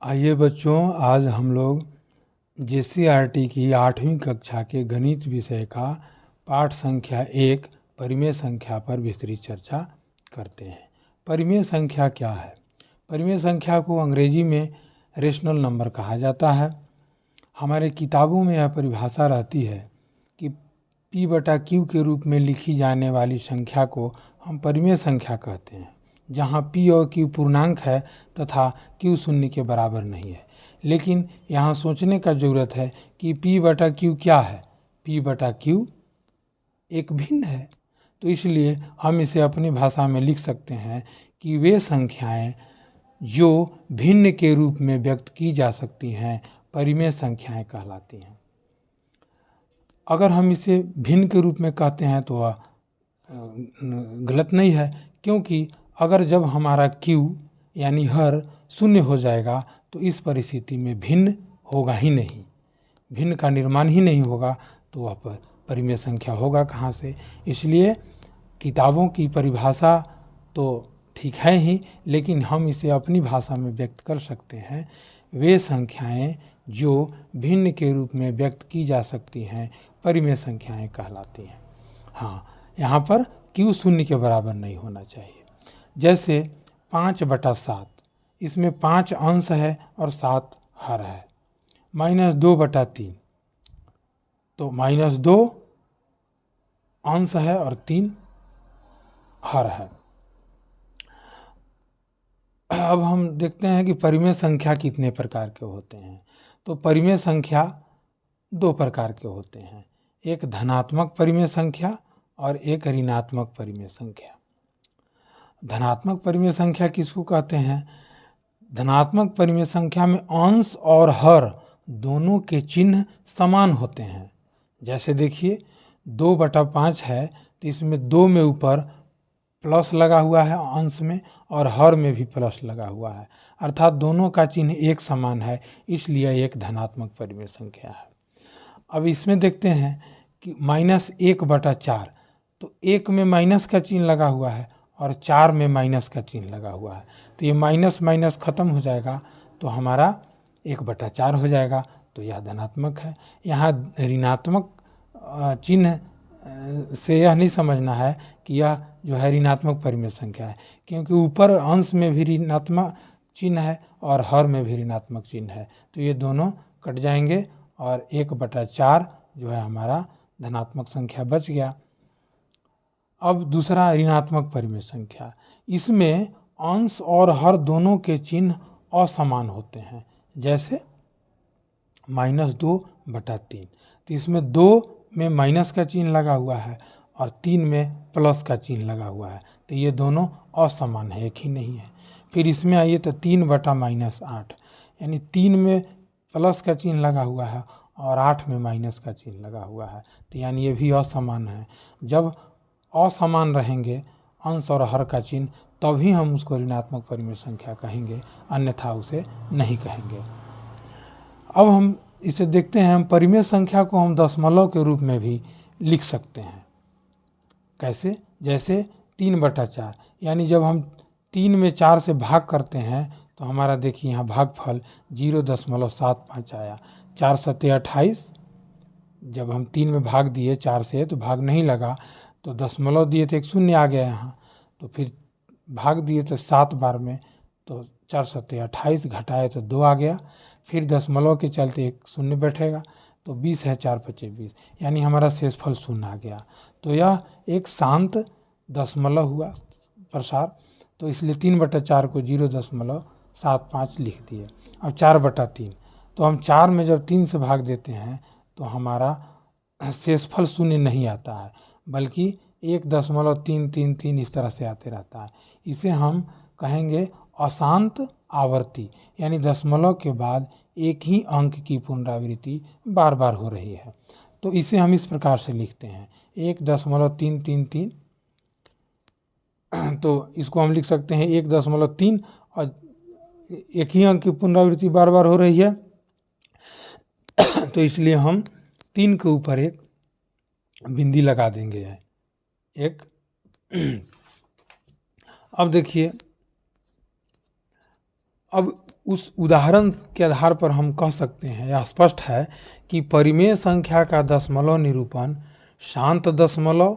आइए बच्चों, आज हम लोग JCRT की 8वीं कक्षा के गणित विषय का पाठ संख्या 1 परिमेय संख्या पर विस्तृत चर्चा करते हैं। परिमेय संख्या क्या है? परिमेय संख्या को अंग्रेजी में रेशनल नंबर कहा जाता है। हमारे किताबों में यह परिभाषा रहती है कि P/Q के रूप में लिखी जाने वाली संख्या को हम परिमेय संख्या कहते हैं, जहाँ P और Q पूर्णांक है तथा Q शून्य के बराबर नहीं है। लेकिन यहाँ सोचने का ज़रूरत है कि P/Q क्या है। P/Q एक भिन्न है, तो इसलिए हम इसे अपनी भाषा में लिख सकते हैं कि वे संख्याएं जो भिन्न के रूप में व्यक्त की जा सकती हैं परिमेय संख्याएं कहलाती हैं। अगर हम इसे भिन्न के रूप में कहते हैं तो वह गलत नहीं है, क्योंकि अगर जब हमारा Q यानी हर शून्य हो जाएगा तो इस परिस्थिति में भिन्न होगा ही नहीं, भिन्न का निर्माण ही नहीं होगा, तो वह परिमेय संख्या होगा कहाँ से। इसलिए किताबों की परिभाषा तो ठीक है ही, लेकिन हम इसे अपनी भाषा में व्यक्त कर सकते हैं। वे संख्याएं जो भिन्न के रूप में व्यक्त की जा सकती हैं परिमेय संख्याएं कहलाती हैं। हाँ, यहाँ पर Q शून्य के बराबर नहीं होना चाहिए। जैसे 5/7, इसमें 5 अंश है और 7 हर है। -2/3, तो -2 अंश है और 3 हर है। अब हम देखते हैं कि परिमेय संख्या कितने प्रकार के होते हैं। तो परिमेय संख्या 2 प्रकार के होते हैं, एक धनात्मक परिमेय संख्या और एक ऋणात्मक परिमेय संख्या। धनात्मक परिमेय संख्या किसको कहते हैं? धनात्मक परिमेय संख्या में अंश और हर दोनों के चिन्ह समान होते हैं। जैसे देखिए 2/5 है, तो इसमें 2 में ऊपर प्लस लगा हुआ है अंश में और हर में भी प्लस लगा हुआ है, अर्थात दोनों का चिन्ह एक समान है, इसलिए एक धनात्मक परिमेय संख्या है। अब इसमें देखते हैं कि -1/4, तो 1 में माइनस का चिन्ह लगा हुआ है और 4 में माइनस का चिन्ह लगा हुआ है, तो ये माइनस माइनस खत्म हो जाएगा तो हमारा 1/4 हो जाएगा, तो यह धनात्मक है। यहाँ ऋणात्मक चिन्ह से यह नहीं समझना है कि यह जो है ऋणात्मक परिमेय संख्या है, क्योंकि ऊपर अंश में भी ऋणात्मक चिन्ह है और हर में भी ऋणात्मक चिन्ह है, तो ये दोनों कट जाएंगे और 1/4 जो है हमारा धनात्मक संख्या बच गया। अब दूसरा ऋणात्मक परिमेय संख्या, इसमें अंश और हर दोनों के चिन्ह असमान होते हैं। जैसे -2/3, तो इसमें 2 में माइनस का चिन्ह लगा हुआ है और 3 में प्लस का चिन्ह लगा हुआ है, तो ये दोनों असमान है, एक ही नहीं है। फिर इसमें आइए तो 3/-8, यानी 3 में प्लस का चिन्ह लगा हुआ है और 8 में माइनस का चिन्ह लगा हुआ है, तो यानी ये भी असमान है। जब असमान रहेंगे अंश और हर का चिन्ह, तभी हम उसको ऋणात्मक परिमेय संख्या कहेंगे, अन्यथा उसे नहीं कहेंगे। अब हम इसे देखते हैं, हम परिमेय संख्या को हम दशमलव के रूप में भी लिख सकते हैं। कैसे? जैसे 3/4, यानी जब हम 3 में 4 से भाग करते हैं तो हमारा देखिए यहाँ भागफल 0.75 आया। 4 सत्ते 28, जब हम 3 में भाग दिए 4 से तो भाग नहीं लगा, तो दशमलव दिए तो एक शून्य आ गया यहाँ, तो फिर भाग दिए तो 7 बार में, तो 4 सत्ते 28 घटाए तो 2 आ गया, फिर दशमलव के चलते एक शून्य बैठेगा, तो 20 है, 4×5 20, यानी हमारा शेषफल 0 आ गया। तो यह एक शांत दशमलव हुआ प्रसार, तो इसलिए 3/4 को 0.75 लिख दिए। अब 4/3, तो हम 4 में जब 3 से भाग देते हैं तो हमारा शेषफल 0 नहीं आता है, बल्कि 1.333 इस तरह से आते रहता है। इसे हम कहेंगे अशांत आवर्ती, यानी दशमलव के बाद एक ही अंक की पुनरावृत्ति बार बार हो रही है। तो इसे हम इस प्रकार से लिखते हैं 1.333, तो इसको हम लिख सकते हैं 1.3 और एक ही अंक की पुनरावृत्ति बार बार हो रही है, तो इसलिए हम 3 के ऊपर एक बिंदी लगा देंगे एक। अब देखिए, अब उस उदाहरण के आधार पर हम कह सकते हैं, यह स्पष्ट है कि परिमेय संख्या का दशमलव निरूपण शांत दशमलव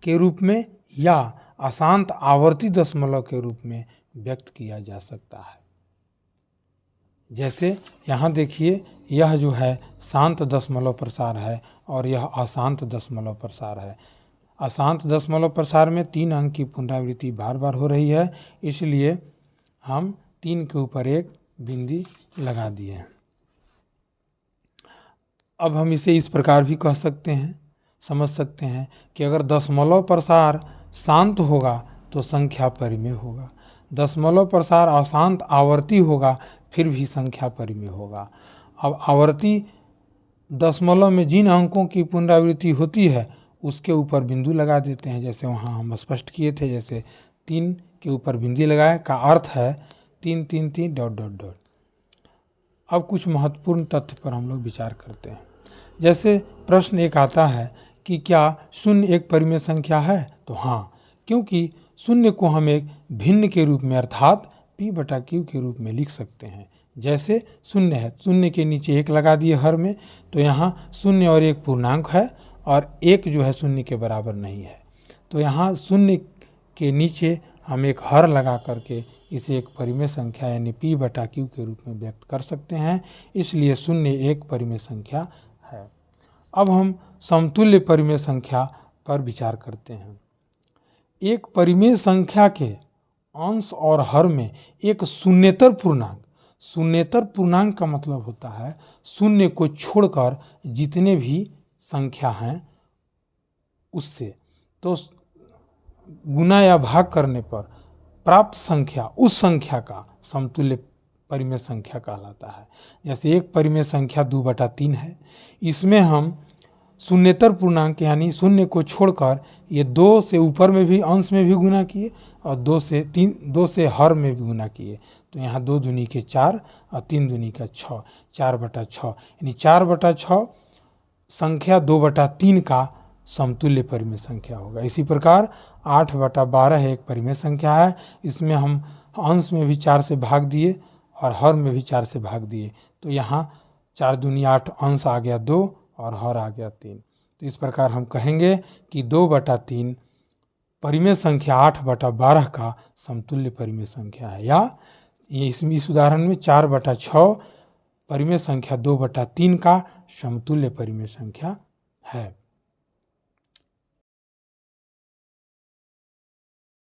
के रूप में या अशांत आवर्ती दशमलव के रूप में व्यक्त किया जा सकता है। जैसे यहाँ देखिए, यह जो है शांत दशमलव प्रसार है और यह अशांत दशमलव प्रसार है। अशांत दशमलव प्रसार में 3 अंक की पुनरावृत्ति बार बार हो रही है, इसलिए हम 3 के ऊपर एक बिंदी लगा दिए। अब हम इसे इस प्रकार भी कह सकते हैं, समझ सकते हैं कि अगर दशमलव प्रसार शांत होगा तो संख्या परिमेय होगा, दशमलव प्रसार अशांत आवर्ती होगा फिर भी संख्या परिमेय होगा। अब आवर्ती दशमलव में जिन अंकों की पुनरावृत्ति होती है उसके ऊपर बिंदु लगा देते हैं, जैसे वहाँ हम स्पष्ट किए थे। जैसे 3 के ऊपर बिंदी लगाए का अर्थ है 3 3 3 डॉट डॉट डॉट। अब कुछ महत्वपूर्ण तथ्य पर हम लोग विचार करते हैं। जैसे प्रश्न एक आता है कि क्या शून्य एक परिमेय संख्या है? तो हाँ, क्योंकि शून्य को हम एक भिन्न के रूप में अर्थात p/q के रूप में लिख सकते हैं। जैसे शून्य है, शून्य के नीचे 1 लगा दिए हर में, तो यहाँ शून्य और 1 पूर्णांक है और 1 जो है शून्य के बराबर नहीं है, तो यहाँ शून्य के नीचे हम एक हर लगा करके इसे एक परिमेय संख्या यानी p/q के रूप में व्यक्त कर सकते हैं। इसलिए शून्य एक परिमेय संख्या है। अब हम समतुल्य परिमेय संख्या पर विचार करते हैं। एक परिमेय संख्या के अंश और हर में एक शून्येतर पूर्णांक, शून्येतर पूर्णांक का मतलब होता है शून्य को छोड़कर जितने भी संख्या हैं उससे तो गुना या भाग करने पर प्राप्त संख्या उस संख्या का समतुल्य परिमेय संख्या कहलाता है। जैसे एक परिमेय संख्या 2/3 है, इसमें हम शून्येतर पूर्णांक यानी शून्य को छोड़कर ये 2 से ऊपर में भी अंश में भी गुना किए और 2 से हर में भी गुना किए, तो यहाँ 2 दूनी के 4 और 3 दूनी का 6, 4/6 यानी 4/6 संख्या 2/3 का समतुल्य परिमेय संख्या होगा। इसी प्रकार 8/12 एक परिमेय संख्या है, इसमें हम अंश में भी 4 से भाग दिए और हर में भी 4 से भाग दिए, तो यहाँ 4 दूनी 8 अंश आ गया 2 और हर आ गया 3। तो इस प्रकार हम कहेंगे कि 2/3 परिमेय संख्या 8/12 का समतुल्य परिमेय संख्या है, या इस उदाहरण में 4/6 परिमेय संख्या 2/3 का समतुल्य परिमेय संख्या है।